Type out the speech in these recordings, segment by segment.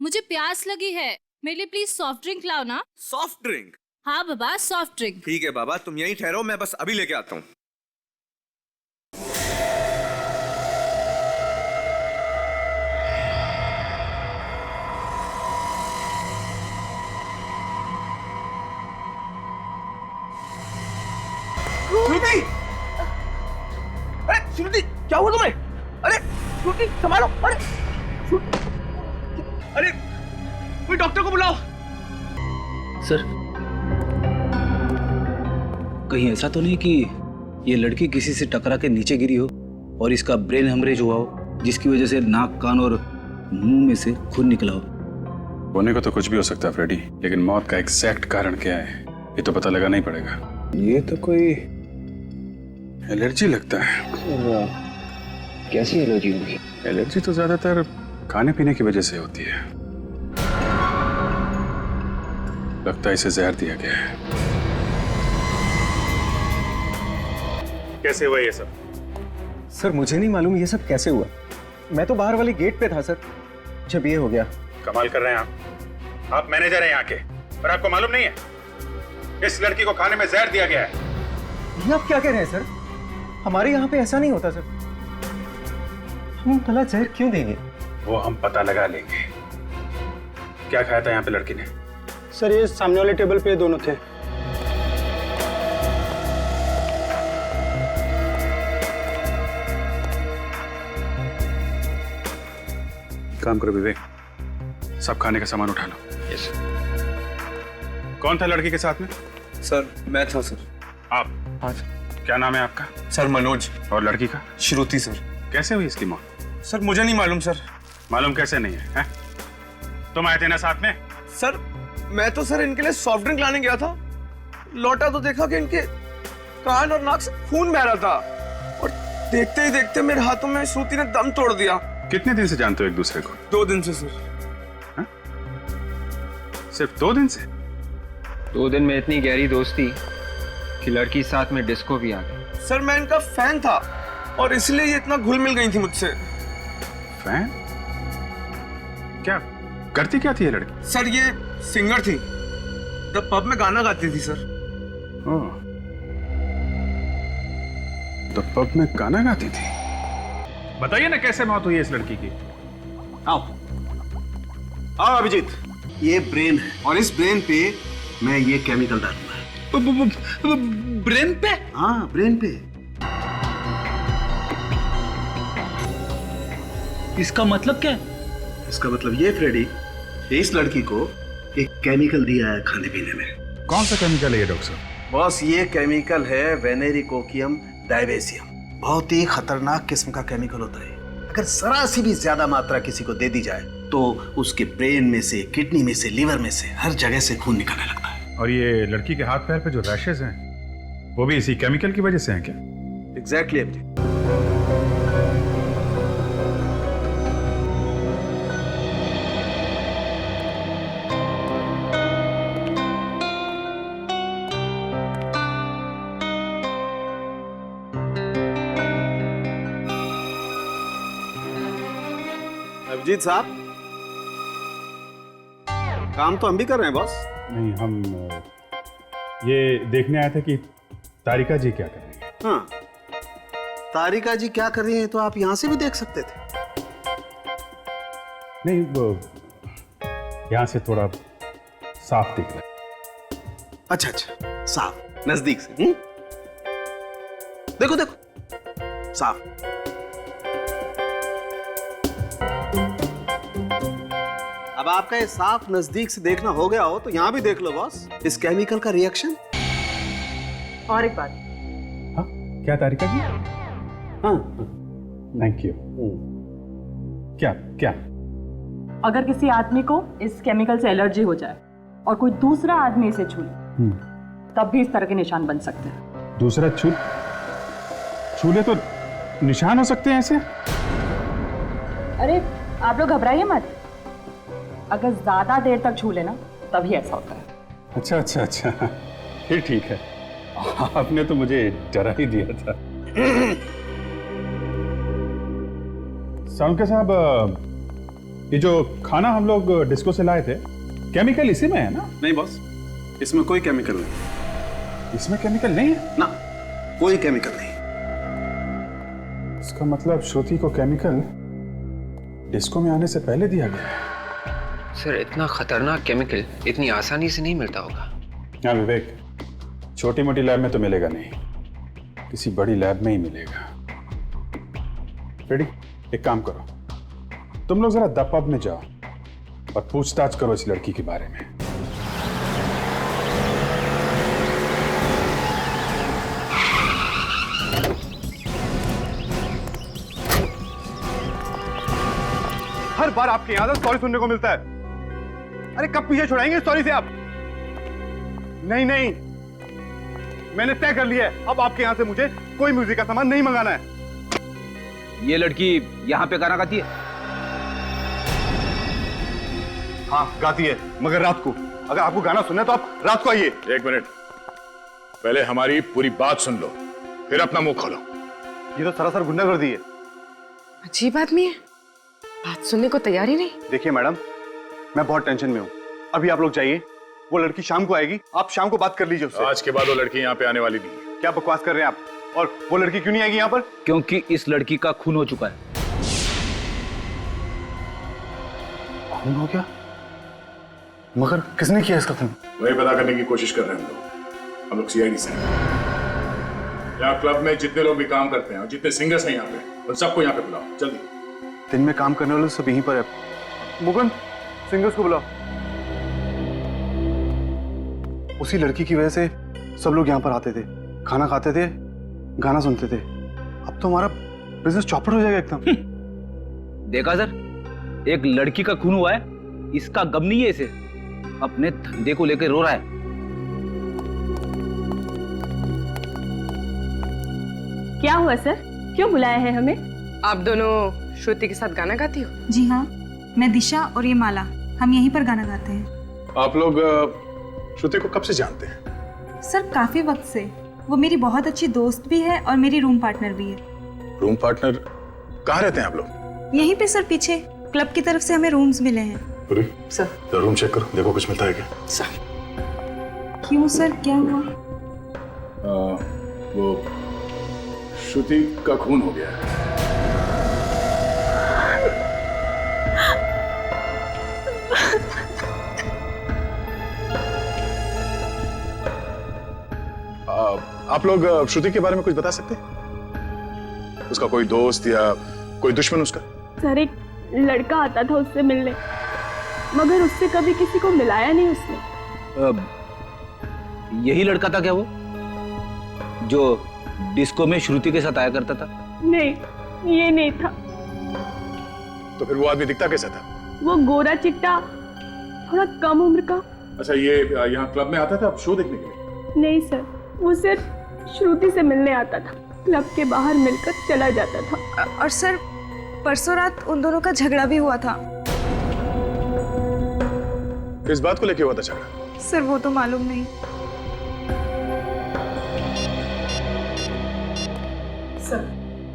मुझे प्यास लगी है, मेरे लिए प्लीज सॉफ्ट ड्रिंक लाओ ना। Soft drink? हाँ बाबा, सॉफ्ट ड्रिंक। ठीक है बाबा, तुम यहीं ठहरो, मैं बस अभी लेके आता हूँ। श्रुति! अरे श्रुति, क्या हुआ तुम्हें? अरे श्रुति, संभालो! अरे श्रुति! अरे कोई डॉक्टर को बुलाओ। सर, कहीं ऐसा तो नहीं कि ये लड़की किसी से टकरा के नीचे गिरी हो और इसका ब्रेन हेमरेज हुआ हो, जिसकी वजह से नाक, कान और मुंह में से खून निकला हो? होने को तो कुछ भी हो सकता है फ्रेडी, लेकिन मौत का एग्जैक्ट कारण क्या है ये तो पता लगाना ही पड़ेगा। ये तो कोई एलर्जी लगता है। कैसी एलर्जी होगी? एलर्जी तो ज्यादातर खाने पीने की वजह से होती है। लगता है इसे जहर दिया गया है। कैसे हुआ ये सब? सर मुझे नहीं मालूम ये सब कैसे हुआ। मैं तो बाहर वाले गेट पे था सर, जब ये हो गया। कमाल कर रहे हैं आप मैनेजर हैं यहाँ के, पर आपको मालूम नहीं है इस लड़की को खाने में जहर दिया गया है। ये आप क्या कह रहे हैं सर? हमारे यहाँ पे ऐसा नहीं होता सर। हम भला जहर क्यों देंगे? वो हम पता लगा लेंगे। क्या खाया था यहाँ पे लड़की ने? सर ये सामने वाले टेबल पे दोनों थे। काम करो विवेक, सब खाने का सामान उठा लो। यस। कौन था लड़की के साथ में? सर मैं था सर। आप? हाँ क्या नाम है आपका? सर मनोज। और लड़की का? श्रुति सर। कैसे हुई इसकी मौत? सर मुझे नहीं मालूम सर। मालूम कैसे नहीं है? तुम आए थे ना साथ में? सर मैं तो सर इनके लिए सॉफ्ट ड्रिंक लाने गया था, लौटा तो देखा कि इनके कान और नाक से खून बह रहा था, और देखते ही देखते मेरे हाथों में श्रुति ने दम तोड़ दिया। कितने दिन से जानते हो एक दूसरे को? 2 दिन से सर। सिर्फ 2 दिन से? 2 दिन में इतनी गहरी दोस्ती कि लड़की साथ में डिस्को भी आ गई। सर मैं इनका फैन था और इसलिए ये इतना घुल मिल गई थी मुझसे। फैन? क्या करती क्या थी ये लड़की? सर ये सिंगर थी, द पब में गाना गाती थी सर। ओह, तो पब में गाना गाती थी। बताइए ना कैसे मौत हुई है इस लड़की की? आओ आओ अभिजीत, ये ब्रेन है और इस ब्रेन पे मैं ये केमिकल डालूंगा। ब्रेन पे? हाँ ब्रेन पे। इसका मतलब क्या है? इसका मतलब ये फ्रेडी, इस लड़की को एक केमिकल दिया है खाने पीने में। कौन सा केमिकल है ये डॉक्टर साहब? बॉस ये केमिकल है वेनेरिकोकियम डायवेसियम। बहुत ही खतरनाक किस्म का केमिकल होता है। अगर जरा सी भी ज्यादा मात्रा किसी को दे दी जाए तो उसके ब्रेन में से, किडनी में से, लीवर में से, हर जगह से खून निकलने लगता है। और ये लड़की के हाथ पैर पे जो रैशेज हैं वो भी इसी केमिकल की वजह से हैं क्या? एग्जैक्टली अभिजीत। अभिजीत साहब, काम तो हम भी कर रहे हैं बॉस। नहीं, हम ये देखने आए थे कि तारिका जी क्या कर रही है। हाँ, तारिका जी क्या कर रही हैं तो आप यहाँ से भी देख सकते थे। नहीं, वो यहाँ से थोड़ा साफ दिख रहा है। अच्छा अच्छा, साफ नजदीक से। देखो देखो, साफ। अब आपका ये साफ नजदीक से देखना हो गया हो तो यहाँ भी देख लो बॉस, इस केमिकल का रिएक्शन। और एक बात। हाँ, क्या तारिका जी? हाँ, थैंक यू। क्या क्या? अगर किसी आदमी को इस केमिकल से एलर्जी हो जाए और कोई दूसरा आदमी इसे छू ले, तब भी इस तरह के निशान बन सकते हैं। दूसरा छूले तो निशान हो सकते हैं ऐसे? अरे आप लोग घबराइए मत, अगर ज्यादा देर तक छू लेना तभी ऐसा होता है। अच्छा अच्छा अच्छा, फिर ठीक है। आपने तो मुझे डरा ही दिया था। सालुंके साहब, ये जो खाना हम लोग डिस्को से लाए थे, केमिकल इसी में है ना? नहीं बॉस, इसमें कोई केमिकल नहीं। इसमें केमिकल नहीं है ना, कोई केमिकल नहीं। इसका मतलब श्रुति को केमिकल डिस्को में आने से पहले दिया गया है। सर, इतना खतरनाक केमिकल इतनी आसानी से नहीं मिलता होगा। हाँ विवेक, छोटी मोटी लैब में तो मिलेगा नहीं, किसी बड़ी लैब में ही मिलेगा। रेडी, एक काम करो, तुम लोग जरा द पब में जाओ और पूछताछ करो इस लड़की के बारे में। हर बार आपके यहां से सॉरी सुनने को मिलता है। अरे कब पीछे छुड़ाएंगे सॉरी से आप? नहीं नहीं, मैंने तय कर लिया है, अब आपके यहां से मुझे कोई म्यूजिक का सामान नहीं मंगाना है। ये लड़की यहाँ पे गाना गाती है? हाँ गाती है, मगर रात को। अगर आपको गाना सुनना है तो आप रात को आइए। एक मिनट, पहले हमारी पूरी बात सुन लो, फिर अपना मुंह खोलो। ये तो सरासर गुंडागर्दी है। अजीब आदमी है, बात सुनने को तैयार ही नहीं। देखिए मैडम, मैं बहुत टेंशन में हूँ, अभी आप लोग जाइए। वो लड़की शाम को आएगी, आप शाम को बात कर लीजिए उससे। आज के बाद वो लड़की यहाँ पे आने वाली नहीं है। क्या बकवास कर रहे हैं आप? और वो लड़की क्यों नहीं आएगी यहाँ पर? क्योंकि इस लड़की का खून हो चुका है। खून हो गया? मगर किसने किया इसका खून? वही पता करने की कोशिश कर रहे हैं हम लोग सीआईडी से। यहाँ क्लब में जितने लोग भी काम करते हैं और जितने सिंगर्स हैं यहाँ पे, उन सबको यहाँ पे बुलाओ जल्दी। दिन में काम करने वाले सब यहीं पर है। मुकुंद, सिंगर्स को बुलाओ। उसी लड़की की वजह से सब लोग यहाँ पर आते थे, खाना खाते थे, गाना सुनते थे। अब तो हमारा बिजनेस चौपट हो जाएगा एकदम। देखा सर, एक लड़की का खून हुआ है, इसका गम नहीं है इसे, अपने धंधे को लेकर रो रहा है। क्या हुआ सर, क्यों बुलाया है हमें? आप दोनों श्रुति के साथ गाना गाती हो? जी हाँ, मैं दिशा और ये माला, हम यहीं पर गाना गाते हैं। आप लोग श्रुति को कब से जानते हैं? सर काफी वक्त से। वो मेरी बहुत अच्छी दोस्त भी है और मेरी रूम पार्टनर भी है। Room partner? कहाँ रहते हैं आप लोग? यहीं पे सर, पीछे क्लब की तरफ से हमें रूम्स मिले हैं। सर। रूम चेक करो, देखो कुछ मिलता है क्या। सर। क्यों सर, क्या हुआ? वो श्रुति का खून हो गया है। आप लोग श्रुति के बारे में कुछ बता सकते हैं? उसका कोई दोस्त या कोई दुश्मन उसका? सर, एक लड़का आता था उससे मिलने, मगर उससे कभी किसी को मिलाया नहीं उसने। यही लड़का था क्या वो, जो डिस्को में श्रुति के साथ आया करता था? नहीं, ये नहीं था। तो फिर वो आदमी दिखता कैसा था? वो गोरा चिट्टा, थोड़ा कम उम्र का। अच्छा, ये यहाँ क्लब में आता था शो देखने के लिए? नहीं सर, वो सिर्फ श्रुति से मिलने आता था, क्लब के बाहर मिलकर चला जाता था। और सर, परसों रात उन दोनों का झगड़ा भी हुआ था। किस बात को लेके हुआ था झगड़ा? सर वो तो मालूम नहीं।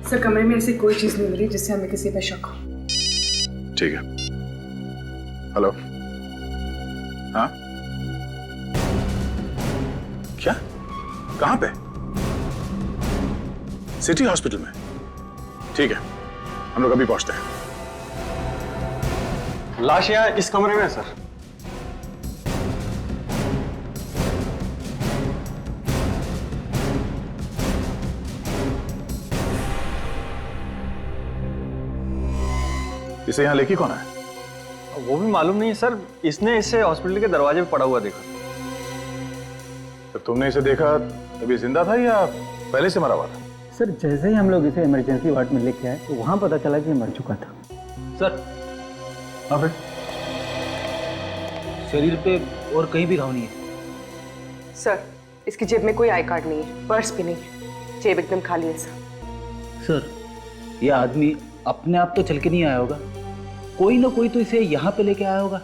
सर कमरे में ऐसी कोई चीज नहीं मिली जिससे हमें किसी पे शक हो। ठीक है। हेलो, हाँ क्या, कहाँ पे? सिटी हॉस्पिटल में? ठीक है, हम लोग अभी पहुंचते हैं। लाश यहाँ इस कमरे में है सर। इसे यहाँ लेके कौन है? वो भी मालूम नहीं है सर, इसने इसे हॉस्पिटल के दरवाजे पे पड़ा हुआ देखा। जब तुमने इसे देखा तभी जिंदा था या पहले से मरा हुआ था? सर जैसे ही हम लोग इसे इमरजेंसी वार्ड में लेके आए तो वहां पता चला कि ये मर चुका था। सर, हाँ फिर? शरीर पे और कहीं भी घाव नहीं है। सर, इसकी जेब में कोई आई कार्ड नहीं है, पर्स भी नहीं है, जेब एकदम खाली है सर। सर, ये आदमी अपने आप तो चल के नहीं आया होगा, कोई ना कोई तो इसे यहाँ पे लेके आया होगा।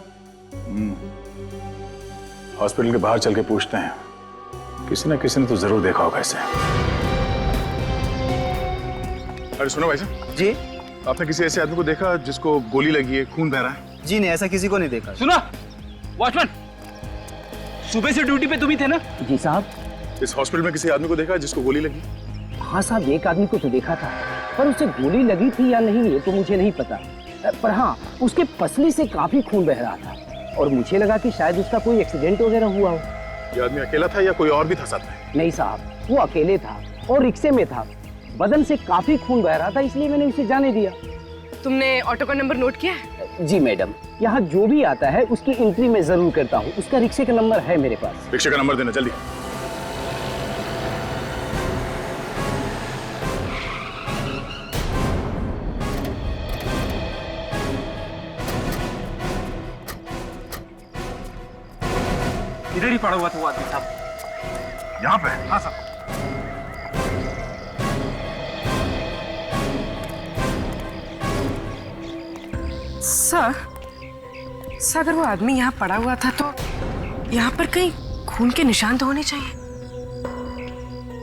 हॉस्पिटल के बाहर चल के पूछते हैं, किसी न किसी ने तो जरूर देखा होगा इसे। अरे सुनो भाई साहब जी, आपने किसी ऐसे आदमी को देखा जिसको गोली लगी है, खून बह रहा है? जी नहीं, ऐसा किसी को नहीं देखा। सुनो वॉचमैन, सुबह से ड्यूटी पे तुम ही थे ना? जी साहब। इस हॉस्पिटल में किसी आदमी को देखा जिसको गोली लगी? हाँ साहब, एक आदमी को तो देखा था, पर उसे गोली लगी थी या नहीं ये तो मुझे नहीं पता। पर हाँ, उसके पसली से काफी खून बह रहा था और मुझे लगा कि शायद उसका कोई एक्सीडेंट वगैरह हुआ हो। ये आदमी अकेला था या कोई और भी था साथ में? नहीं साहब, वो अकेले था और रिक्शे में था। बदन से काफी खून बह रहा था, इसलिए मैंने उसे जाने दिया। तुमने ऑटो का नंबर नोट किया है? जी मैडम, यहाँ जो भी आता है उसकी एंट्री मैं जरूर करता हूँ। उसका रिक्शे का नंबर है मेरे पास। रिक्शे का नंबर देना जल्दी। इधर ही पड़ा हुआ था वो आदमी साहब। यहाँ पे? हाँ साहब। सर, अगर वो आदमी यहाँ पड़ा हुआ था तो यहाँ पर कहीं खून के निशान तो होने चाहिए।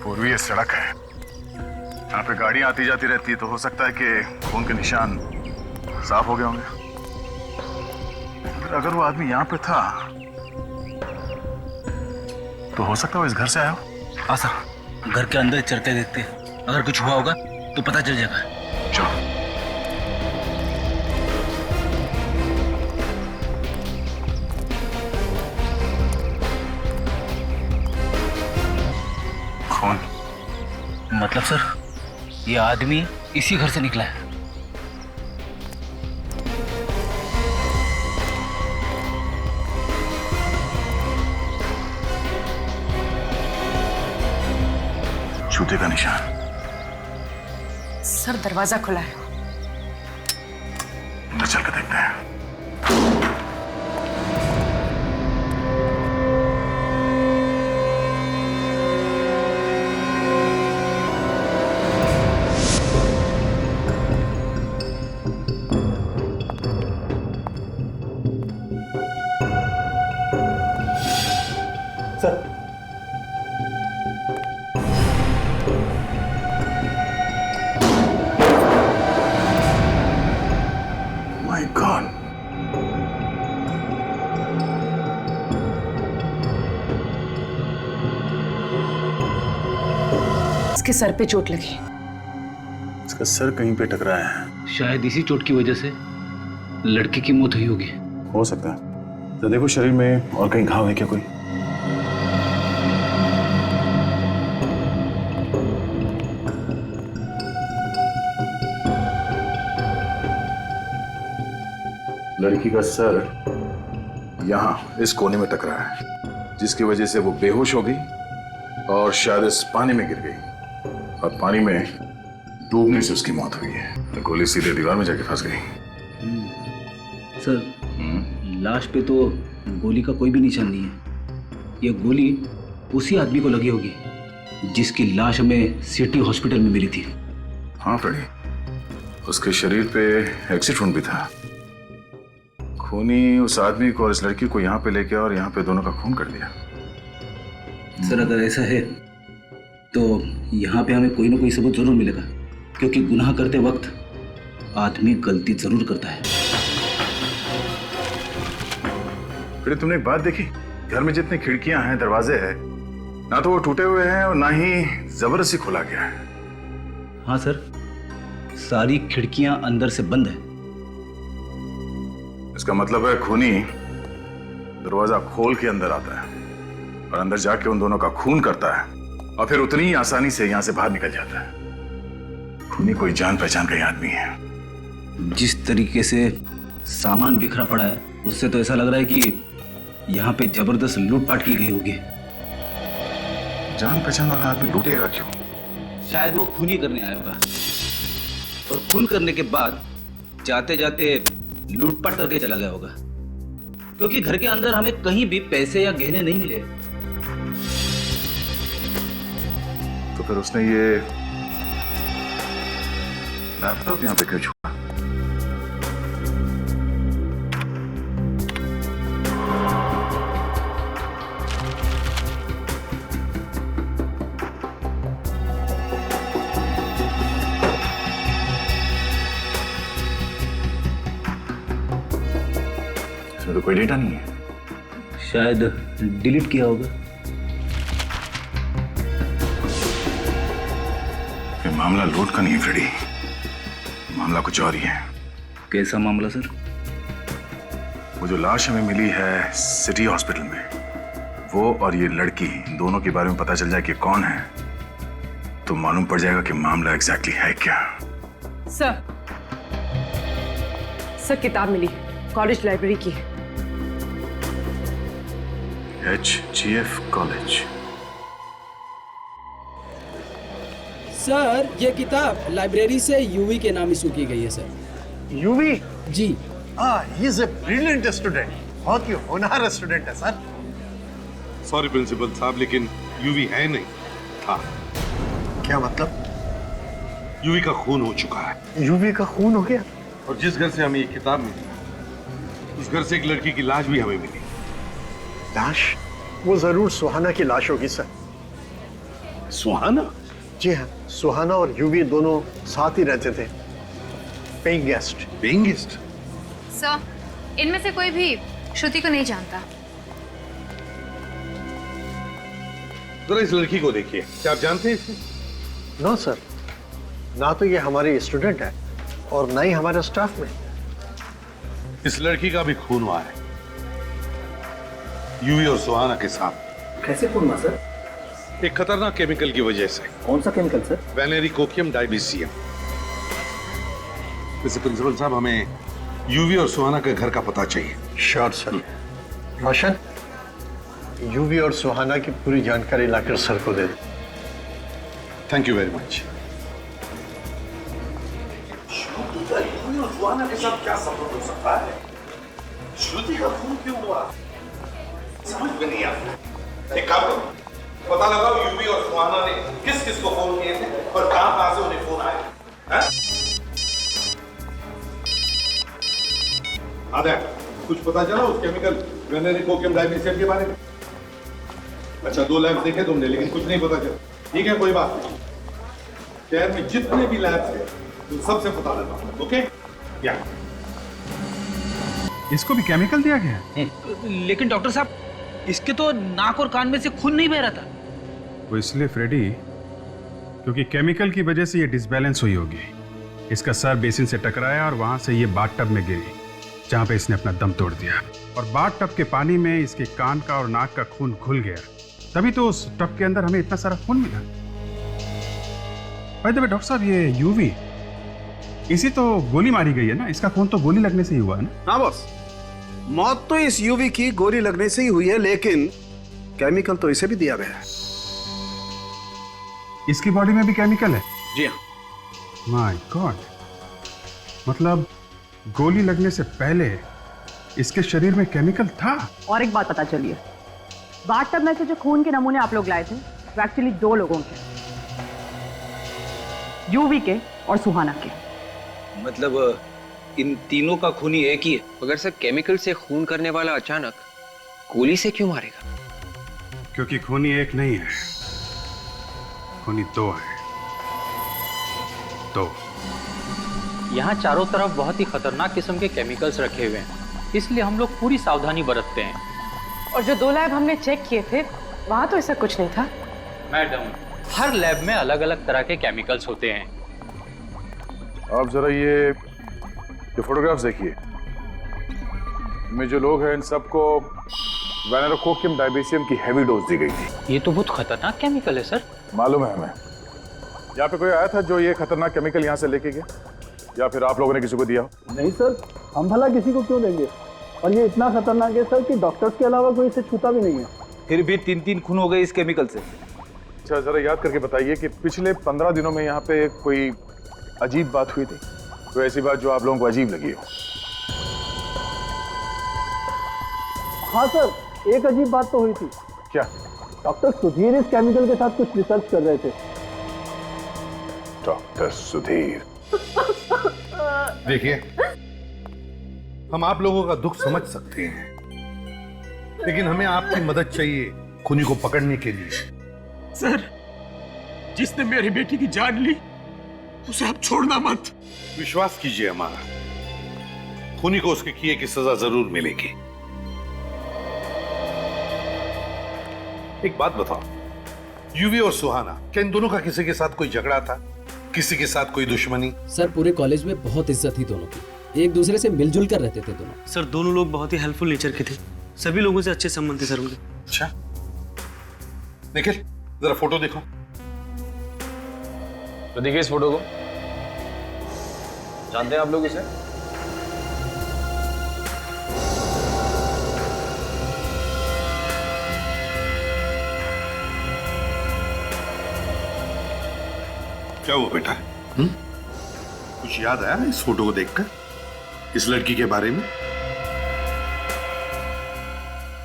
पूर्वी ये सड़क है, यहाँ पे गाड़ियां आती जाती रहती है, तो हो सकता है कि खून के निशान साफ हो गए होंगे। अगर वो आदमी यहाँ पे था तो हो सकता है वो इस घर से आया हो। हाँ सर, घर के अंदर चलते देखते, अगर कुछ हुआ होगा तो पता चल जाएगा। चलो। कौन? मतलब सर, ये आदमी इसी घर से निकला है। जूते का निशान। सर, दरवाजा खुला है। अंदर चल के देखते हैं। My God. इसके सर पे चोट लगी। इसका सर कहीं पे टकराया है। शायद इसी चोट की वजह से लड़की की मौत हुई होगी। हो सकता है। तो देखो शरीर में और कहीं घाव है क्या कोई? लड़की का सर यहाँ इस कोने में टकराया है, जिसकी वजह से वो बेहोश हो गई और शायद इस पानी में गिर गई और पानी में डूबने से उसकी मौत हुई है। तो गोली सीधे दीवार में जाके फंस गई। सर, लाश पे तो गोली का कोई भी निशान नहीं है। ये गोली उसी आदमी को लगी होगी जिसकी लाश हमें सिटी हॉस्पिटल में मिली थी। हाँ फ्रेडी, उसके शरीर पे एक्सिट वुंड भी था। खूनी उस आदमी को और इस लड़की को यहाँ पे लेके और यहाँ पे दोनों का खून कर दिया। सर, अगर ऐसा है तो यहाँ पे हमें कोई ना कोई सबूत जरूर मिलेगा, क्योंकि गुनाह करते वक्त आदमी गलती जरूर करता है। फिर तुमने एक बात देखी, घर में जितनी खिड़कियां हैं, दरवाजे हैं, ना तो वो टूटे हुए हैं और ना ही जबरदस्ती खोला गया है। हाँ सर, सारी खिड़कियां अंदर से बंद है। इसका मतलब है खूनी दरवाजा खोल के अंदर आता है और अंदर जाके उन दोनों का खून करता है और फिर उतनी ही आसानी से यहां से बाहर निकल जाता है। खूनी कोई जान पहचान का ही आदमी है। जिस तरीके से सामान बिखरा पड़ा है, उससे तो ऐसा लग रहा है कि यहाँ पे जबरदस्त लूटपाट की गई होगी। जान पहचान वाला आदमी लूटेगा क्यों? शायद वो खून ही करने आया होगा और खून करने के बाद जाते जाते लूटपाट करके चला गया होगा, क्योंकि घर के अंदर हमें कहीं भी पैसे या गहने नहीं मिले। तो फिर उसने ये लैपटॉप यहाँ पे क्यों छोड़ा? इसमें तो कोई डेटा नहीं है। शायद डिलीट किया होगा। ये मामला लूट का नहीं है फ्रेडी, मामला कुछ और ही है। कैसा मामला सर? वो जो लाश हमें मिली है सिटी हॉस्पिटल में, वो और ये लड़की दोनों के बारे में पता चल जाए कि कौन है, तो मालूम पड़ जाएगा कि मामला एग्जैक्टली है क्या। सर किताब मिली, कॉलेज लाइब्रेरी की। HGF college. सर ये किताब लाइब्रेरी से यूवी के नाम इशू की गई है सर। यूवी? जी। He is a brilliant student, बहुत ही होनहार स्टूडेंट है सर। सॉरी प्रिंसिपल साहब, लेकिन यूवी है नहीं, था। क्या मतलब? यूवी का खून हो चुका है। यूवी का खून हो गया? और जिस घर से हमें ये किताब मिली, उस घर से एक लड़की की लाश भी हमें मिली। लाश? वो जरूर सुहाना की लाश होगी सर। सुहाना? जी हाँ, सुहाना और यूवी दोनों साथ ही रहते थे, paying guest. Paying guest? Sir, इनमें से कोई भी श्रुति को नहीं जानता। जरा इस लड़की को देखिए, क्या आप जानते हैं इसे? नो सर, ना तो ये हमारी स्टूडेंट है और ना ही हमारे स्टाफ में। इस लड़की का भी खून हुआ है, यूवी और सुहाना के साथ। कैसे खून हुआ सर? एक खतरनाक केमिकल की वजह से। कौन सा केमिकल सर? वेनेरिकोकियम डाइबेसियम। वैसे प्रिंसिपल साहब, हमें यूवी और सुहाना के घर का पता चाहिए। Sure sir. रोशन, यूवी और सुहाना की पूरी जानकारी लाकर सर को दे दो। Thank you very much. Suhana के साथ क्या संबंध हो सकता है? श्रुति का खून क्यों हुआ? समझ में नहीं आता। एक काम करो, पता लगाओ यूवी और सुहाना ने किस किस को फोन किए थे और कहां से उन्हें फोन आए। आधा कुछ पता चला उस केमिकल वेनेरिकोकियम डाइबेसियम के बारे में? अच्छा, 2 लैब देखे तुमने, लेकिन कुछ नहीं पता चला। ठीक है, कोई बात नहीं। शहर में जितने भी लैब्स हैं, तुम सबसे पता लगाओ। ओके? या इसको भी केमिकल दिया गया है? लेकिन डॉक्टर साहब, इसके तो नाक और कान में से खून नहीं बह रहा था। वो इसलिए फ्रेडी, क्योंकि केमिकल की वजह से ये डिसबैलेंस हुई होगी। इसका सर बेसिन से टकराया और वहां से ये बाथटब में गिरी, जहां पे इसने अपना दम तोड़ दिया। और बाथटब के पानी में इसके कान का और नाक का खून घुल गया, तभी तो उस टब के अंदर हमें इतना सारा खून मिला। भाई डॉक्टर साहब, ये यूवी, इसी तो गोली मारी गई है ना? इसका खून तो गोली लगने से ही हुआ है ना? हाँ बॉस, मौत तो इस यूवी की गोली लगने से ही हुई है, लेकिन केमिकल तो इसे भी दिया गया है। इसकी बॉडी में भी केमिकल है? जी हाँ। माय गॉड, मतलब गोली लगने से पहले इसके शरीर में केमिकल था। और एक बात पता चली है, बाथटब में से जो खून के नमूने आप लोग लाए थे वो एक्चुअली 2 लोगों के, यूवी के और सुहाना के। मतलब इन तीनों का खूनी एक ही है? मगर सर, केमिकल से खून करने वाला अचानक गोली से क्यों मारेगा? क्योंकि खूनी एक नहीं है, खूनी 2 है। 2। यहाँ चारों तरफ बहुत ही खतरनाक किस्म के केमिकल्स रखे हुए हैं, इसलिए हम लोग पूरी सावधानी बरतते हैं। और जो 2 लैब हमने चेक किए थे, वहां तो ऐसा कुछ नहीं था। मैडम, हर लैब में अलग अलग तरह के केमिकल्स होते हैं। आप जरा ये फोटोग्राफ्स देखिए। इनमें जो लोग हैं, इन सबको वेनेरिकोकियम डाइबेसियम की हैवी डोज दी गई थी। ये तो बहुत खतरनाक केमिकल है सर। मालूम है हमें। यहाँ पे कोई आया था जो ये खतरनाक केमिकल यहाँ से लेके गया, या फिर आप लोगों ने किसी को दिया? नहीं सर, हम भला किसी को क्यों देंगे? और ये इतना खतरनाक है सर कि डॉक्टर्स के अलावा कोई इसे छूता भी नहीं है। फिर भी 3 खून हो गए इस केमिकल से। अच्छा, जरा याद करके बताइए कि पिछले 15 दिनों में यहाँ पे कोई अजीब बात हुई थी? कोई ऐसी बात जो आप लोगों को अजीब लगी हो? हाँ सर, एक अजीब बात तो हुई थी। क्या? डॉक्टर सुधीर इस केमिकल के साथ कुछ रिसर्च कर रहे थे। डॉक्टर सुधीर? देखिए, हम आप लोगों का दुख समझ सकते हैं, लेकिन हमें आपकी मदद चाहिए खूनी को पकड़ने के लिए। सर, जिसने मेरी बेटी की जान ली, उसे आप छोड़ना मत। विश्वास कीजिए हमारा, खूनी को उसके किए की सजा जरूर मिलेगी। एक बात बताओ, यूवी और सुहाना, क्या इन दोनों का किसी के साथ कोई झगड़ा था? किसी के साथ कोई दुश्मनी? सर पूरे कॉलेज में बहुत इज्जत थी दोनों की, एक दूसरे से मिलजुल कर रहते थे दोनों। सर दोनों लोग बहुत ही हेल्पफुल नेचर के थे, सभी लोगों से अच्छे संबंध थे सर उनके। अच्छा, निखिल जरा फोटो देखो। तो देखिए इस फोटो को, जानते हैं आप लोग इसे? क्या हुआ बेटा? कुछ याद आया इस फोटो को देखकर, इस लड़की के बारे में?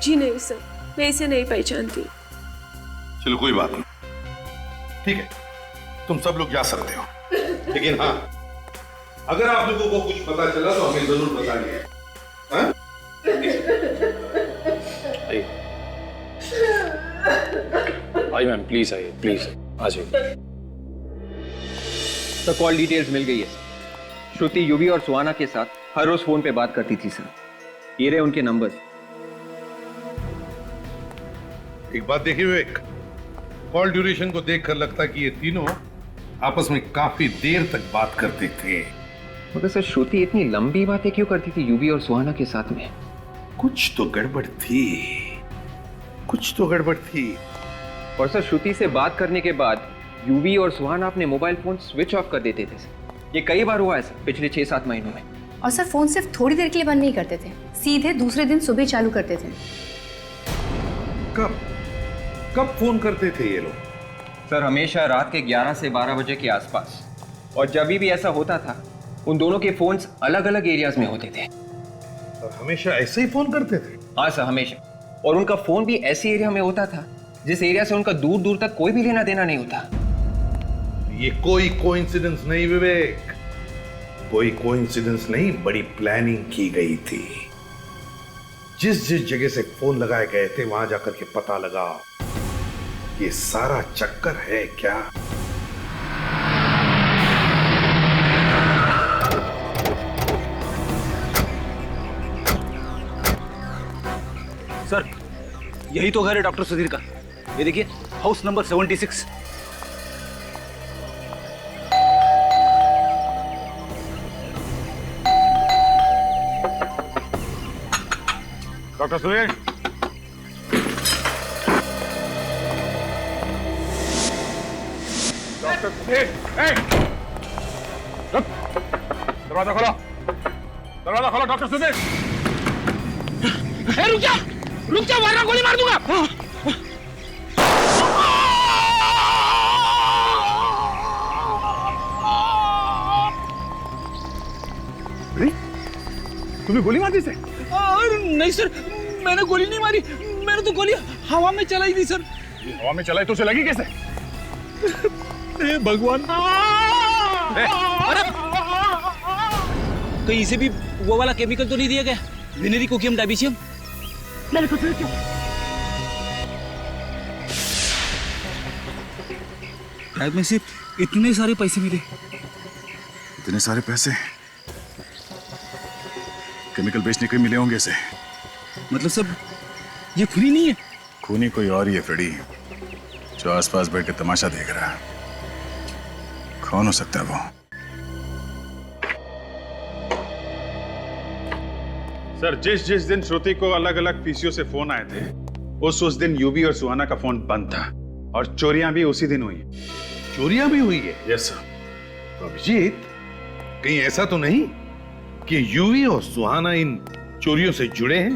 जी नहीं सर, मैं इसे नहीं पहचानती। चलो कोई बात नहीं, ठीक है, तुम सब लोग जा सकते हो, लेकिन हाँ, अगर आप लोगों को कुछ पता चला तो हमें जरूर बताइए। हाँ? आइए मैम, प्लीज आइए, प्लीज आ जाइए। तो कॉल डिटेल्स मिल गई है। श्रुति युवी और सुहाना के साथ हर रोज फोन पे बात करती थी सर। ये रहे उनके नंबर। एक बात देखिए विवेक, कॉल ड्यूरेशन को देखकर लगता कि ये तीनों आपस में काफी देर तक बात करते थे। मगर सर श्रुति इतनी लंबी बातें क्यों करती थी युवी और सुहाना के साथ में? कुछ तो गड़बड़ थी, कुछ तो गड़बड़ थी। और सर श्रुति से बात करने के बाद युवी और सुहाना अपने मोबाइल फोन स्विच ऑफ कर देते थे सर। ये कई बार हुआ है सर पिछले 6-7 महीनों में। और सर फोन सिर्फ थोड़ी देर के लिए बंद नहीं करते थे, सीधे दूसरे दिन सुबह चालू करते थे। कब कब फोन करते थे ये लोग? सर हमेशा रात के 11 से 12 बजे के आसपास। और जब भी ऐसा होता था उन दोनों के फोन्स अलग अलग एरियाज में होते थे। और हमेशा ऐसे ही फोन करते थे? हाँ सर हमेशा। और उनका फोन भी ऐसे एरिया में होता था जिस एरिया से उनका दूर दूर तक कोई भी लेना देना नहीं होता। ये कोई कोइंसिडेंस नहीं विवेक, कोई कोइंसिडेंस नहीं, बड़ी प्लानिंग की गई थी। जिस जिस जगह से फोन लगाए गए थे वहां जाकर के पता लगाओ, ये सारा चक्कर है क्या? सर यही तो घर है डॉक्टर सुधीर का, ये देखिए house number 76। Doctor Sudhir, doctor Sudhir, दरवाजा खोलो, दरवाजा खोलो डॉक्टर सुधीर। रुक जा, रुक जा, वरना गोली मार दूंगा। तुम्हें गोली मार दी सर? नहीं सर, मैंने गोली नहीं मारी, मैंने तो गोली हवा में चलाई थी सर। हवा में चलाई तो उसे लगी कैसे? भगवान, कहीं इसे भी वो वाला केमिकल तो नहीं दिया गया, वेनेरी कोकियम डायबीसियम? मेरे को तो शायद में सिर्फ इतने सारे पैसे मिले। इतने सारे पैसे केमिकल बेचने के मिले होंगे इसे। मतलब सब ये फ्री नहीं है? खूनी कोई और ही है फ्रेडी, जो आसपास बैठ के तमाशा देख रहा है। कौन हो सकता है वो? सर जिस जिस दिन श्रुति को अलग अलग पीसीओ से फोन आए थे उस दिन यूवी और सुहाना का फोन बंद था और चोरियां भी उसी दिन हुई। चोरियां भी हुई है? Yes sir. तो अभिजीत, कहीं ऐसा तो नहीं कि यूवी और सुहाना इन चोरियों से जुड़े हैं?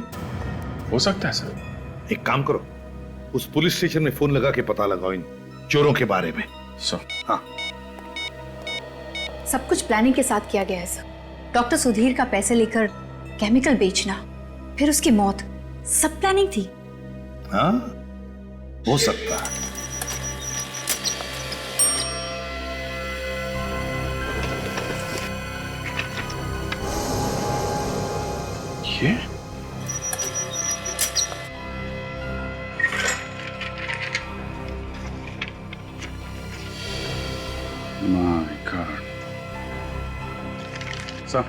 हो सकता है सर। एक काम करो, उस पुलिस स्टेशन में फोन लगा के पता लगाओ इन चोरों के बारे में। सर। हाँ, सब कुछ प्लानिंग के साथ किया गया है सर। डॉक्टर सुधीर का पैसे लेकर केमिकल बेचना, फिर उसकी मौत, सब प्लानिंग थी। हाँ, हो सकता है। ये my God. Sir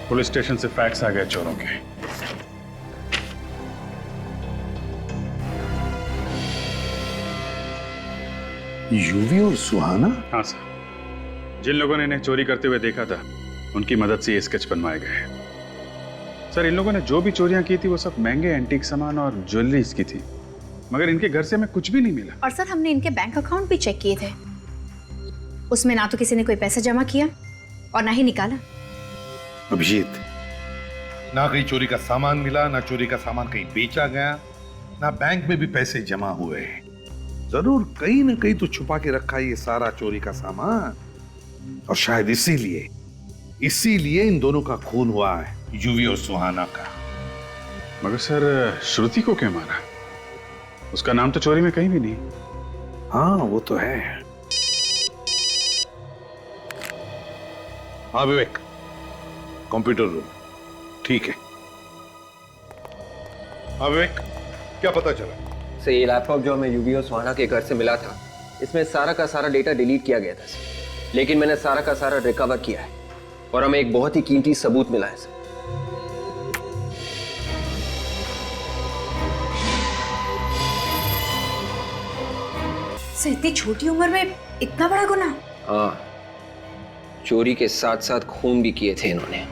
police station से फैक्स आ गए चोरों के। यूवी और सुहाना? हाँ सर, जिन लोगों ने इन्हें चोरी करते हुए देखा था उनकी मदद से ये स्केच बनवाए गए हैं। सर, इन लोगों ने जो भी चोरियां की थी वो सब महंगे एंटीक सामान और ज्वेलरीज की थी, मगर इनके घर से हमें कुछ भी नहीं मिला। और सर हमने इनके बैंक अकाउंट भी चेक किए थे, उसमें ना तो किसी ने कोई पैसा जमा किया और ना ही निकाला। अभिजीत, ना कहीं चोरी का सामान मिला, ना चोरी का सामान कहीं बेचा गया, ना बैंक में भी पैसे जमा हुए। जरूर कहीं ना कहीं तो छुपा के रखा है ये सारा चोरी का सामान, और शायद इसीलिए इन दोनों का खून हुआ है, यूवी और सुहाना का। मगर सर, श्रुति को क्यों मारा? उसका नाम तो चोरी में कहीं भी नहीं। हाँ वो तो है। हाँ विवेक, कंप्यूटर रूम। ठीक है। हाँ विवेक, क्या पता चला? सर, ये लैपटॉप जो हमें यूवी और सुहाना के घर से मिला था, इसमें सारा का सारा डेटा डिलीट किया गया था सर। लेकिन मैंने सारा का सारा रिकवर किया है और हमें एक बहुत ही कीमती सबूत मिला है सर। सर इतनी छोटी उम्र में इतना बड़ा गुनाह? हाँ, चोरी के साथ साथ खून भी किए थे इन्होंने।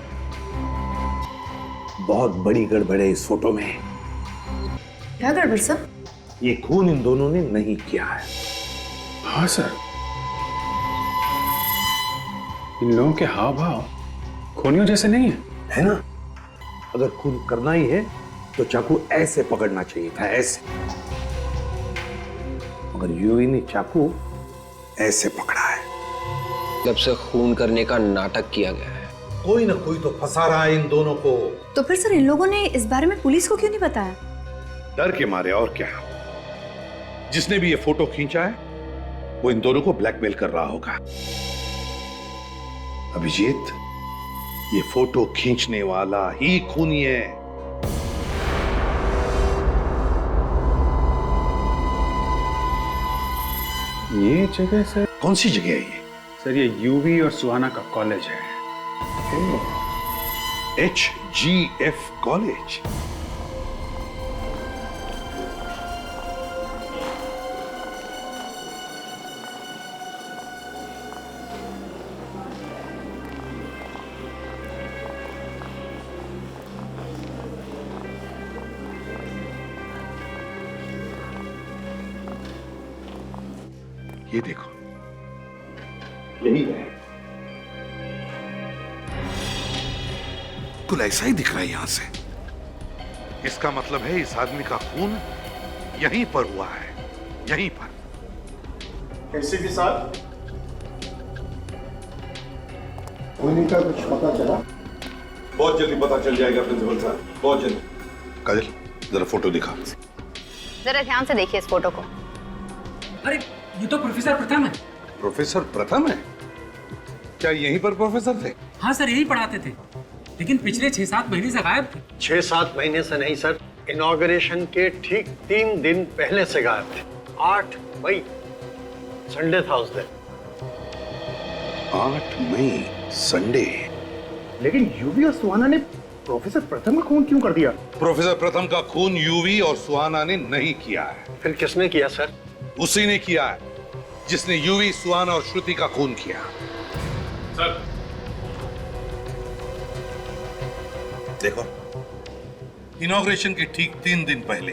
बहुत बड़ी गड़बड़ है इस फोटो में। क्या गड़बड़ सर? ये खून इन दोनों ने नहीं किया है। हाँ सर, इन लोगों के हाव भाव खूनियों जैसे नहीं है ना? अगर खून करना ही है तो चाकू ऐसे पकड़ना चाहिए था, ऐसे। मगर यूवी ने चाकू ऐसे पकड़ा है। जब से खून करने का नाटक किया गया है। कोई ना कोई तो फंसा रहा है इन दोनों को। तो फिर सर इन लोगों ने इस बारे में पुलिस को क्यों नहीं बताया? डर के मारे, और क्या। जिसने भी ये फोटो खींचा है वो इन दोनों को ब्लैकमेल कर रहा होगा। अभिजीत, ये फोटो खींचने वाला ही खूनी है। ये जगह सर? कौन सी जगह है ये? सर, ये यूवी और सुहाना का कॉलेज है। HGF college. ये देखो, यही है। बिल्कुल ऐसा ही दिख रहा है यहां से। इसका मतलब है इस आदमी का खून यहीं पर हुआ है, यहीं पर। एसीपी साहब, खूनी का कुछ पता चला? बहुत जल्दी पता चल जाएगा प्रिंसिपल साहब, बहुत जल्दी। काजल, जरा फोटो दिखा। जरा ध्यान से देखिए इस फोटो को। अरे ये तो प्रोफेसर प्रथम है। प्रोफेसर प्रथम है? क्या यहीं पर प्रोफेसर थे? हाँ सर, यही पढ़ाते थे, लेकिन पिछले 6-7 महीने से गायब थे। 6-7 महीने से नहीं सर, इनॉग्रेशन के ठीक 3 दिन पहले से गायब थे। 8 मई, संडे था उस दिन। 8 मई, संडे। लेकिन यूवी और सुहाना ने प्रोफेसर प्रथम का खून क्यों कर दिया? प्रोफेसर प्रथम का खून यूवी और सुहाना ने नहीं किया है। फिर किसने किया सर? उसी ने किया है जिसने यूवी, सुहाना और श्रुति का खून किया। सर, देखो, इनॉग्रेशन के ठीक 3 दिन पहले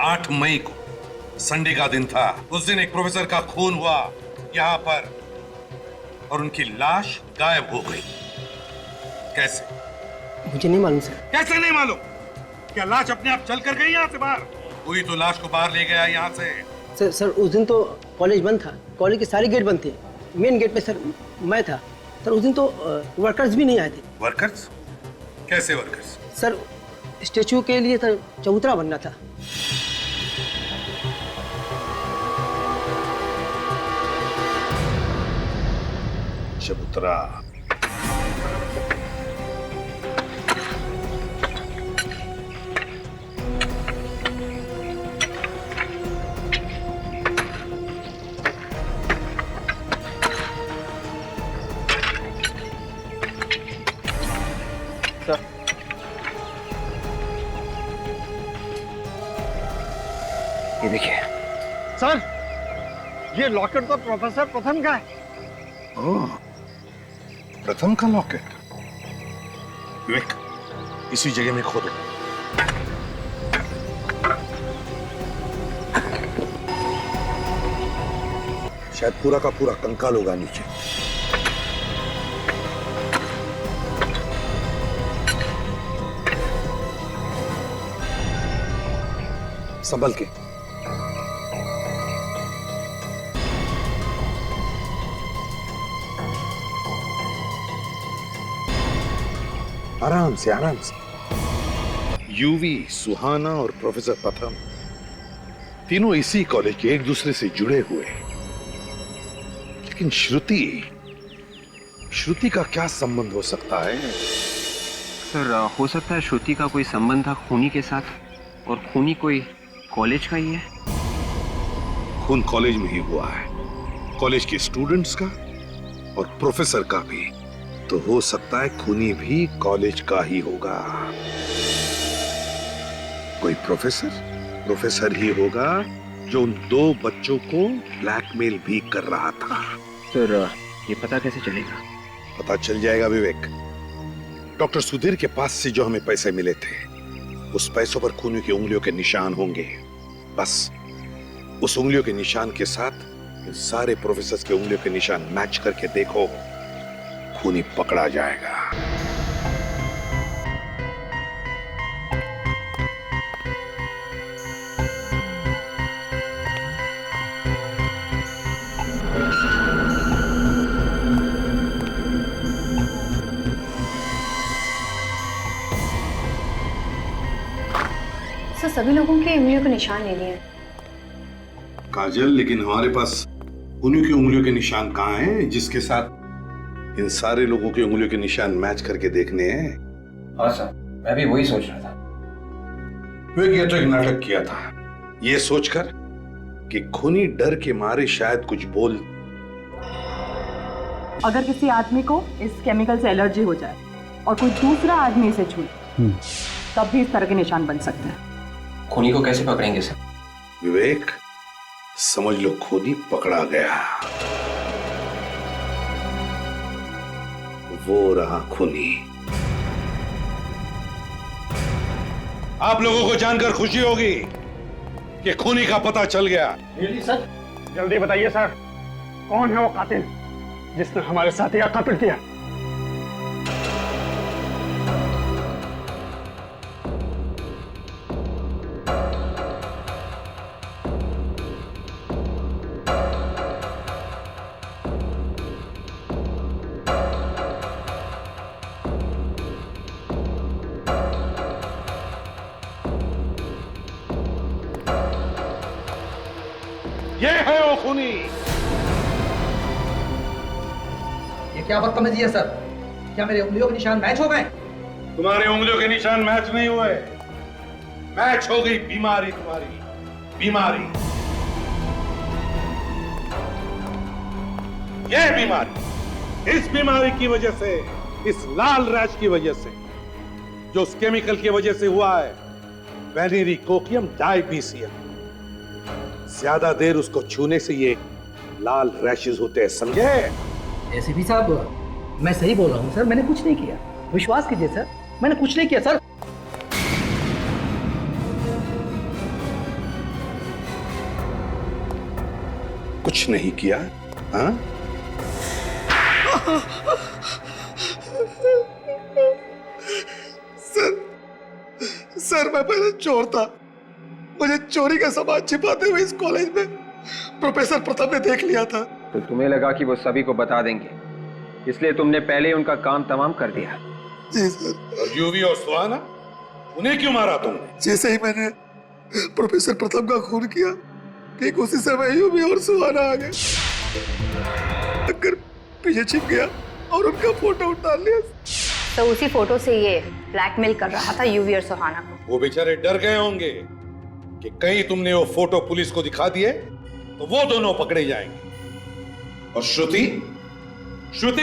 8 मई को, संडे का दिन था, उस दिन एक प्रोफेसर का खून हुआ यहां पर और उनकी लाश गायब हो गई। कैसे? मुझे नहीं मालूम सर। कैसे नहीं मालूम? क्या लाश अपने आप चल कर गई यहां से बाहर? कोई तो लाश को बाहर ले गया यहां से। सर उस दिन तो कॉलेज बंद था, कॉलेज के सारे गेट बंद थे। मेन गेट पे सर मैं था। सर उस दिन तो वर्कर्स भी नहीं आए थे। वर्कर्स? कैसे वर्कर्स? सर स्टेचू के लिए सर चबूतरा बनना था। चबूतरा? ये देखिए सर, ये लॉकेट तो प्रोफेसर प्रथम का है। ओह, प्रथम का लॉकेट। विवेक, इसी जगह में खोदो। शायद पूरा का पूरा कंकाल होगा नीचे। संभल के। आराम से, आराम से। यूवी, सुहाना और प्रोफेसर प्रथम तीनों इसी कॉलेज के एक दूसरे से जुड़े हुए। लेकिन श्रुति का क्या संबंध हो सकता है? सर, हो सकता है श्रुति का कोई संबंध था खूनी के साथ, और खूनी कोई कॉलेज का ही है। खून कॉलेज में ही हुआ है, कॉलेज के स्टूडेंट्स का और प्रोफेसर का भी। तो हो सकता है खूनी भी कॉलेज का ही होगा। कोई प्रोफेसर ही होगा जो उन 2 बच्चों को ब्लैकमेल भी कर रहा था। सर, ये पता कैसे चलेगा? पता चल जाएगा विवेक। डॉक्टर सुधीर के पास से जो हमें पैसे मिले थे, उस पैसों पर खूनी की उंगलियों के निशान होंगे। बस उस उंगलियों के निशान के साथ इन सारे प्रोफेसर्स के उंगलियों के निशान मैच करके देखो, खूनी पकड़ा जाएगा। सर, सभी लोगों के उंगलियों के निशान ले लिए। काजल, लेकिन हमारे पास खूनी की उंगलियों के निशान कहाँ हैं, जिसके साथ इन सारे लोगों की उंगलियों के निशान मैच करके देखने हैं? हाँ सर, मैं भी वही सोच रहा था। ये तो एक नाटक किया था, ये सोचकर कि खूनी डर के मारे शायद कुछ बोल। अगर किसी आदमी को इस केमिकल से एलर्जी हो जाए और कोई दूसरा आदमी इसे छूए, तब भी इस तरह के निशान बन सकते हैं। खूनी को कैसे पकड़ेंगे सर? विवेक, समझ लो खूनी पकड़ा गया। वो रहा खूनी। आप लोगों को जानकर खुशी होगी कि खूनी का पता चल गया। सर, जल्दी बताइए सर, कौन है वो कातिल जिसने हमारे साथी का कत्ल किया? ये है वो खूनी। ये क्या बदतमीजी है सर? क्या मेरे उंगलियों के निशान मैच हो गए? तुम्हारे उंगलियों के निशान मैच नहीं हुए, मैच हो गई बीमारी, तुम्हारी बीमारी। ये बीमारी, इस बीमारी की वजह से, इस लाल रैश की वजह से, जो उस केमिकल की वजह से हुआ है, वेनेरिकोकियम डायबीसियम। ज्यादा देर उसको छूने से ये लाल रैशेस होते हैं, समझे? एसीपी साहब, मैं सही बोल रहा हूँ सर, मैंने कुछ नहीं किया, विश्वास कीजिए सर, मैंने कुछ नहीं किया सर। कुछ नहीं किया? हाँ? सर, मैं पहले चोर था। मुझे चोरी का सामान छिपाते हुए इस कॉलेज में प्रोफेसर प्रथम ने देख लिया था। तो तुम्हें लगा कि वो सभी को बता देंगे, इसलिए तुमने पहले ही उनका काम तमाम कर दिया। जी सर। और यूवी और सुहाना, उन्हें क्यों मारा तुमने? जैसे ही मैंने प्रोफेसर प्रथम का खून किया, ठीक उसी समय यूवी और सुहाना आ गए, अगर पीछे छिप गया और उनका फोटो उतार लिया। तो उसी फोटो से ये ब्लैकमेल कर रहा था यूवी और सुहाना को। वो बेचारे डर गए होंगे कि कहीं तुमने वो फोटो पुलिस को दिखा दिए तो वो दोनों पकड़े जाएंगे। और श्रुति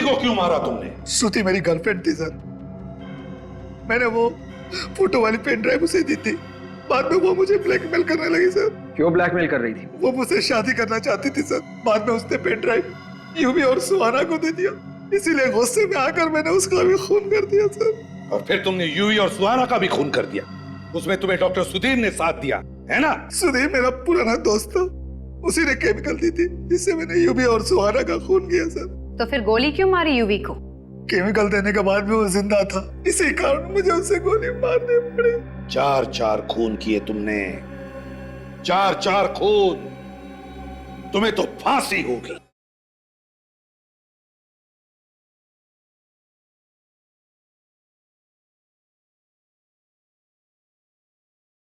को क्यों मारा तुमने? श्रुति मेरी गर्लफ्रेंड थी सर। मैंने वो फोटो वाली पेन ड्राइव उसे दी थी बाद में वो मुझे ब्लैकमेल करने लगी सर। क्यों ब्लैकमेल कर रही थी? वो मुझसे शादी करना चाहती थी सर। बाद में उसने पेन ड्राइव यूवी और सुहाना को दे दिया, इसीलिए गुस्से में आकर मैंने उसका भी खून कर दिया सर। और फिर तुमने यूवी और सुहाना का भी खून कर दिया। उसमें तुम्हें डॉक्टर सुधीर ने साथ दिया है ना? सुधीर मेरा पुराना दोस्त था, उसी ने केमिकल दी थी, जिससे मैंने यूवी और सुहाना का खून किया सर। तो फिर गोली क्यों मारी यूवी को? केमिकल देने के बाद भी वो जिंदा था, इसी कारण मुझे उसे गोली मारनी पड़ी। 4-4 खून किए तुमने, 4-4 खून। तुम्हें तो फांसी होगी।